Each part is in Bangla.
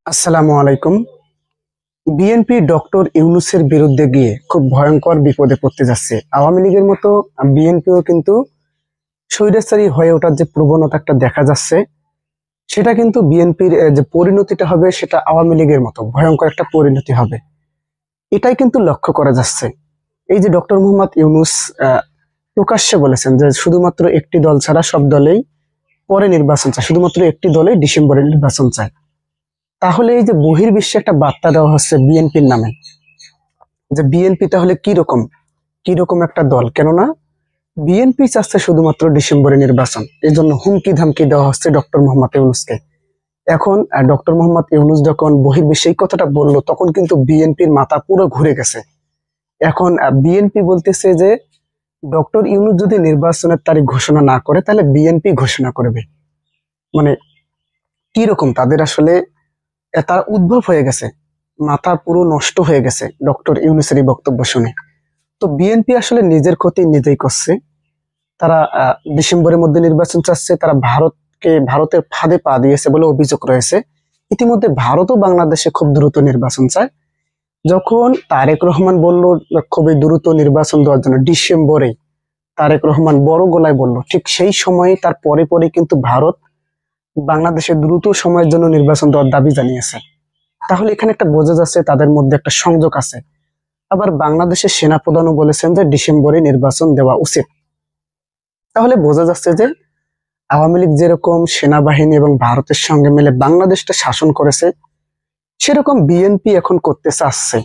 আসসালামু আলাইকুম। বিএনপি ডক্টর ইউনূসের বিরুদ্ধে গিয়ে খুব ভয়ঙ্কর বিপদে পড়তে যাচ্ছে। আওয়ামী লীগের মতো বিএনপিও কিন্তু স্বৈরাচারী হয়ে ওঠার যে প্রবণতা একটা দেখা যাচ্ছে, সেটা কিন্তু বিএনপির যে পরিণতিটা হবে সেটা আওয়ামী লীগের মতো ভয়ঙ্কর একটা পরিণতি হবে। এটাই কিন্তু লক্ষ্য করা যাচ্ছে। এই যে ডক্টর মোহাম্মদ ইউনূস প্রকাশ্যে বলেছেন যে শুধুমাত্র একটি দল ছাড়া সব দলেই পরে নির্বাচন চায়, শুধুমাত্র একটি দলেই ডিসেম্বরে নির্বাচন চায়। তাহলে এই যে বহির্বিশ্বে একটা বার্তা দেওয়া হচ্ছে বিএনপির নামে, যে বিএনপি তাহলে কিরকম একটা দল, কেননা বিএনপি চাচ্ছে শুধুমাত্র ডিসেম্বরে নির্বাচন। এই জন্য হুমকি ধামকি দেওয়া হচ্ছে ডক্টর মোহাম্মদ ইউনূসকে। এখন ডক্টর মোহাম্মদ ইউনূস যখন বহির্বিশ্বে এই কথাটা বললো, তখন কিন্তু বিএনপির মাথা পুরো ঘুরে গেছে। এখন বিএনপি বলতেছে যে ডক্টর ইউনূস যদি নির্বাচনের তারিখ ঘোষণা না করে, তাহলে বিএনপি ঘোষণা করবে। মানে কিরকম তাদের আসলে তার উদ্ভব হয়ে গেছে, মাথা পুরো নষ্ট হয়ে গেছে ডক্টর ইউনূসের এই বক্তব্য শুনে। তো বিএনপি আসলে নিজের ক্ষতি নিজেই করছে। তারা ডিসেম্বরের মধ্যে নির্বাচন চাচ্ছে, তারা ভারতের ফাঁদে পা দিয়েছে বলে অভিযোগ রয়েছে। ইতিমধ্যে ভারতও বাংলাদেশে খুব দ্রুত নির্বাচন চায়। যখন তারেক রহমান বলল খুবই দ্রুত নির্বাচন দেওয়ার জন্য ডিসেম্বরে, তারেক রহমান বড় গলায় বলল, ঠিক সেই সময়ে তার পরে পরে কিন্তু ভারত বাংলাদেশে দ্রুত সময়ের জন্য নির্বাচন দেওয়ার দাবি জানিয়েছে। তাহলে এখানে একটা বোঝা যাচ্ছে তাদের মধ্যে একটা সংযোগ আছে। আবার বাংলাদেশের সেনাপ্রধানও বলেছেন যে ডিসেম্বরে নির্বাচন দেওয়া উচিত। তাহলে বোঝা যাচ্ছে যে আওয়ামী লীগ যেরকম সেনাবাহিনী এবং ভারতের সঙ্গে মিলে বাংলাদেশটা শাসন করেছে, সেরকম বিএনপি এখন করতে চাচ্ছে।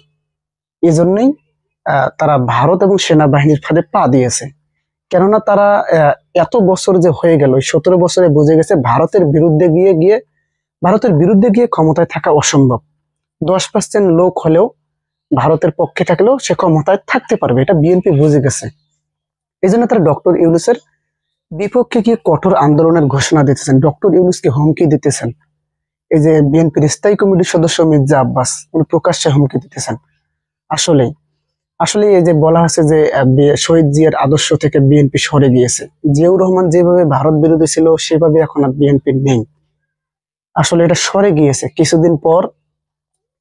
এজন্যই তারা ভারত এবং সেনাবাহিনীর ফাঁদে পা দিয়েছে। কেননা তারা এত বছর যে হয়ে গেল, 17 বছরে বুঝে গেছে ভারতের বিরুদ্ধে গিয়ে ক্ষমতায় থাকা অসম্ভব। 10% লোক হলেও ভারতের পক্ষে থাকলেও সে ক্ষমতায় থাকতে পারবে, এটা বিএনপি বুঝে গেছে। এই জন্য তারা ডক্টর ইউনূসের বিপক্ষে গিয়ে কঠোর আন্দোলনের ঘোষণা দিতেছেন, ডক্টর ইউনূসকে হুমকি দিতেছেন। এই যে বিএনপির স্থায়ী কমিটির সদস্য মির্জা আব্বাস, উনি প্রকাশ্যে হুমকি দিতেছেন। আসলেই আসলে এই যে বলা হচ্ছে যে শহীদ জিয়ার আদর্শ থেকে বিএনপি সরে গিয়েছে। জিয়াউর রহমান যেভাবে ভারত বিরোধী ছিল, সেভাবে এখন আর বিএনপি নেই। আসলে এটা সরে গিয়েছে। কিছুদিন পর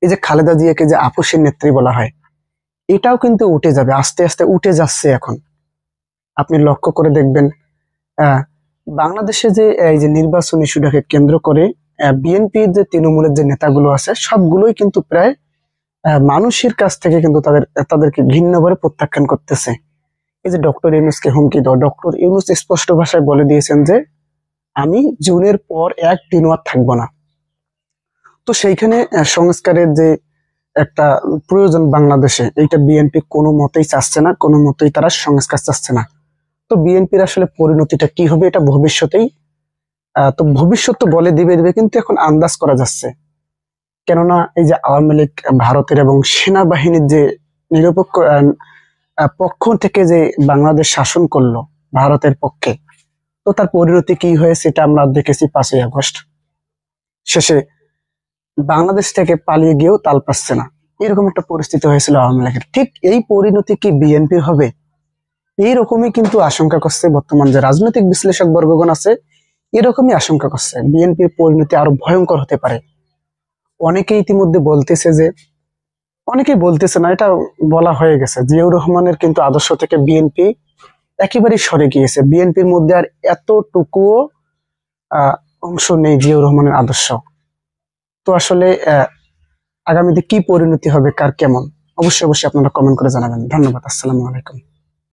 এই যে খালেদা জিয়াকে যে আপসের নেত্রী বলা হয়, এটাও কিন্তু উঠে যাবে, আস্তে আস্তে উঠে যাচ্ছে এখন। আপনি লক্ষ্য করে দেখবেন আহ বাংলাদেশে যে এই যে নির্বাচন ইস্যুটাকে কেন্দ্র করে বিএনপির যে তৃণমূলের যে নেতাগুলো আছে, সবগুলোই কিন্তু প্রায় মানুষের কাছ থেকে কিন্তু তাদেরকে ঘৃণ্যভাবে প্রত্যাখ্যান করতেছে। এই যে ডক্টর ইউনূসকে হুমকি দাও, ডক্টর ইউনূস স্পষ্ট ভাষায় বলে দিয়েছেন যে আমি জুনের পর একদিনও আর থাকবো না। তো সেইখানে সংস্কারের যে একটা প্রয়োজন বাংলাদেশে, এইটা বিএনপি কোনো মতেই চাচ্ছে না, কোনো মতেই তারা সংস্কার চাচ্ছে না। তো বিএনপির আসলে পরিণতিটা কি হবে, এটা ভবিষ্যতেই তো ভবিষ্যৎ তো বলে দিবে, কিন্তু এখন আন্দাজ করা যাচ্ছে। কেননা এই যে আওয়ামী লীগ ভারতের এবং সেনাবাহিনীর যে নিরপেক্ষ পক্ষ থেকে যে বাংলাদেশ শাসন করলো ভারতের পক্ষে, তো তার পরিণতি কি হয়েছে এটা আমরা দেখেছি 5ই আগস্ট। শেষে বাংলাদেশ থেকে পালিয়ে গিয়েও তাল পাচ্ছে না, এরকম একটা পরিস্থিতি হয়েছিল আওয়ামী লীগের। ঠিক এই পরিণতি কি বিএনপির হবে? এইরকমই কিন্তু আশঙ্কা করছে বর্তমান যে রাজনৈতিক বিশ্লেষক বর্গগণ আছে, এরকমই আশঙ্কা করছে বিএনপির পরিণতি আরো ভয়ঙ্কর হতে পারে। অনেকেই ইতিমধ্যে বলতেছে যে, অনেকেই বলতেছে না, এটা বলা হয়ে গেছে, জিয়াউর রহমানের কিন্তু আদর্শ থেকে বিএনপি একেবারেই সরে গিয়েছে। বিএনপির মধ্যে আর এতটুকুও আহ অংশ নেই জিয়াউর রহমানের আদর্শ। তো আসলে আগামীতে কি পরিণতি হবে, কার কেমন, অবশ্যই অবশ্যই আপনারা কমেন্ট করে জানাবেন। ধন্যবাদ। আসসালামু আলাইকুম।